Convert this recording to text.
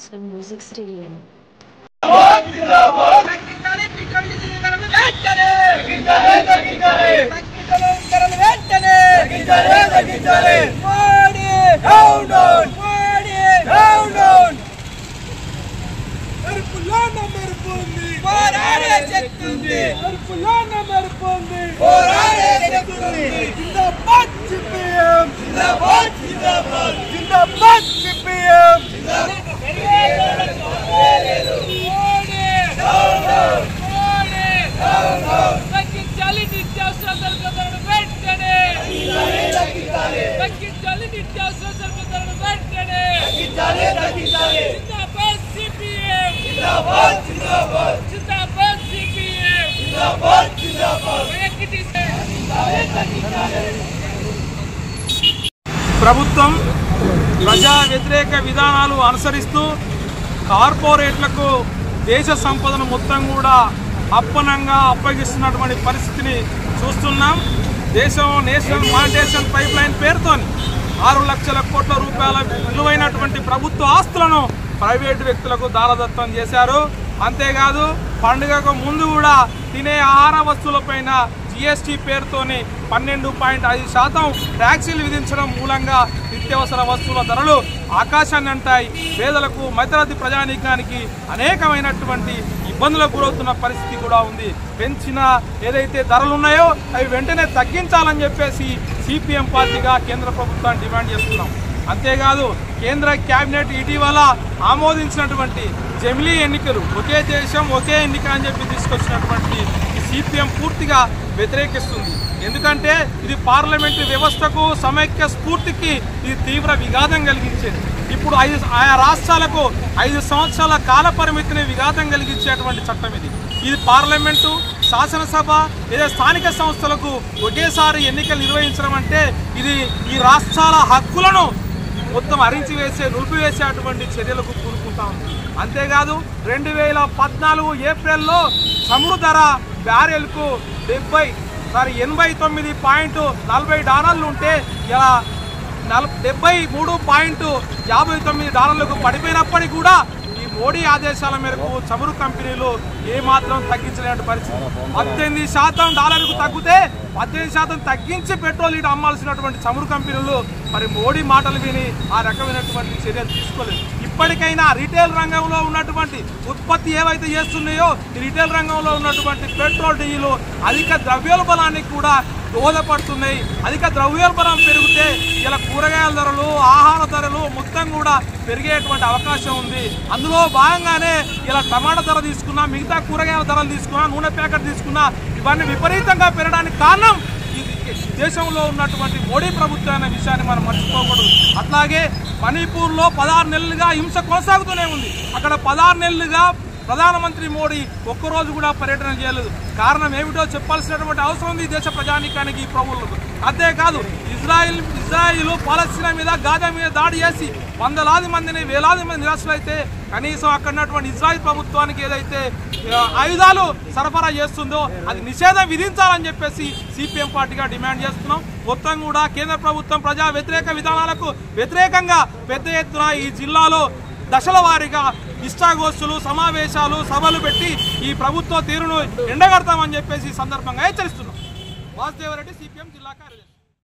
So music studio. ప్రభుత్వం ప్రజా వ్యతిరేక విధానాలు అనుసరిస్తూ కార్పొరేట్లకు దేశ సంపదను మొత్తం కూడా అప్పనంగా అప్పగిస్తున్నటువంటి పరిస్థితిని చూస్తున్నాం. నేషనల్ మానిటైజేషన్ పైప్ లైన్ పేరుతో 6 లక్షల కోట్ల రూపాయల విలువైనటువంటి ప్రభుత్వ ఆస్తులను ప్రైవేటు వ్యక్తులకు దారదత్తం చేశారు. అంతేకాదు పండుగకు ముందు కూడా తినే ఆహార వస్తువులపైన జీఎస్టీ పేరుతోని 12.5% ట్యాక్సీలు విధించడం మూలంగా నిత్యావసర వస్తువుల ధరలు ఆకాశాన్ని అంటాయి. పేదలకు మధ్యతరగతి ప్రజానీకానికి అనేకమైనటువంటి ఇబ్బందులకు గురవుతున్న పరిస్థితి కూడా ఉంది. పెంచిన ఏదైతే ధరలు ఉన్నాయో అవి వెంటనే తగ్గించాలని చెప్పేసి సిపిఎం పార్టీగా కేంద్ర ప్రభుత్వాన్ని డిమాండ్ చేస్తున్నాం. అంతేకాదు కేంద్ర కేబినెట్ ఇటీవల ఆమోదించినటువంటి జమిలీ ఎన్నికలు ఒకే దేశం ఒకే ఎన్నిక అని చెప్పి తీసుకొచ్చినటువంటి సిపిఎం పూర్తిగా వ్యతిరేకిస్తుంది. ఎందుకంటే ఇది పార్లమెంటరీ వ్యవస్థకు సమైక్య స్ఫూర్తికి ఇది తీవ్ర విఘాతం కలిగించేది. ఇప్పుడు ఆయా రాష్ట్రాలకు 5 సంవత్సరాల కాల పరిమితిని విఘాతం కలిగించేటువంటి చట్టం ఇది పార్లమెంటు శాసనసభ లేదా స్థానిక సంస్థలకు ఒకేసారి ఎన్నికలు నిర్వహించడం అంటే ఇది ఈ రాష్ట్రాల హక్కులను మొత్తం నిలిపివేసేటువంటి చర్యలకు కూరుకుంటా ఉంది. అంతేకాదు 2014 ఏప్రిల్లో చమురు ధర బ్యారెల్కు $89.40 ఉంటే ఇలా $73.59 పడిపోయినప్పటికీ కూడా ఈ మోడీ ఆదేశాల మేరకు చమురు కంపెనీలు ఏమాత్రం తగ్గించలేని పరిస్థితి. $18 తగ్గితే 18% తగ్గించి పెట్రోల్ లీటర్ అమ్మాల్సినటువంటి చమురు కంపెనీలు మరి మోడీ మాటలు విని ఆ రకమైనటువంటి చర్యలు తీసుకోలేదు. ఇప్పటికైనా రిటైల్ రంగంలో ఉన్నటువంటి ఉత్పత్తి ఏవైతే చేస్తున్నాయో ఈ రిటైల్ రంగంలో ఉన్నటువంటి పెట్రోల్ డీజిల్ అధిక ద్రవ్యోల్బణానికి కూడా దోహదపడుతున్నాయి. అధిక ద్రవ్యోల్బణం పెరిగితే ఇలా కూరగాయల ధరలు ఆహార ధరలు మొత్తం కూడా పెరిగేటువంటి అవకాశం ఉంది. అందులో భాగంగానే ఇలా టమాటా ధర తీసుకున్నా మిగతా కూరగాయల ధరలు తీసుకున్నా నూనె ప్యాకెట్ తీసుకున్నా ఇవన్నీ విపరీతంగా పెరగడానికి కారణం దేశంలో ఉన్నటువంటి మోడీ ప్రభుత్వం అనే విషయాన్ని మనం మర్చిపోకూడదు. అట్లాగే మణిపూర్లో 16 నెలలుగా హింస కొనసాగుతూనే ఉంది. అక్కడ 16 నెలలుగా ప్రధానమంత్రి మోడీ ఒక్కరోజు కూడా పర్యటన చేయలేదు. కారణం ఏమిటో చెప్పాల్సినటువంటి అవసరం ఉంది దేశ ప్రజానీకానికి ఈ ప్రభువులకు. అంతేకాదు ఇజ్రాయిల్ పాలస్తీనా మీద గాజా మీద దాడి చేసి వేలాది మంది నిరాశలైతే కనీసం అక్కడ ఉన్నటువంటి ఇజ్రాయిల్ ప్రభుత్వానికి ఏదైతే ఆయుధాలు సరఫరా చేస్తుందో అది నిషేధం విధించాలని చెప్పేసి సిపిఎం పార్టీగా డిమాండ్ చేస్తున్నాం. మొత్తం కూడా కేంద్ర ప్రభుత్వం ప్రజా వ్యతిరేక విధానాలకు వ్యతిరేకంగా పెద్ద ఎత్తున ఈ జిల్లాలో దశల వారీగా ఇష్టాగోష్ఠులు సమావేశాలు సభలు పెట్టి ఈ ప్రభుత్వ తీరును ఎండగడతామని చెప్పేసి సందర్భంగా హెచ్చరిస్తున్నాం. వాసుదేవరెడ్డి, సిపిఎం జిల్లా కార్యదర్శి.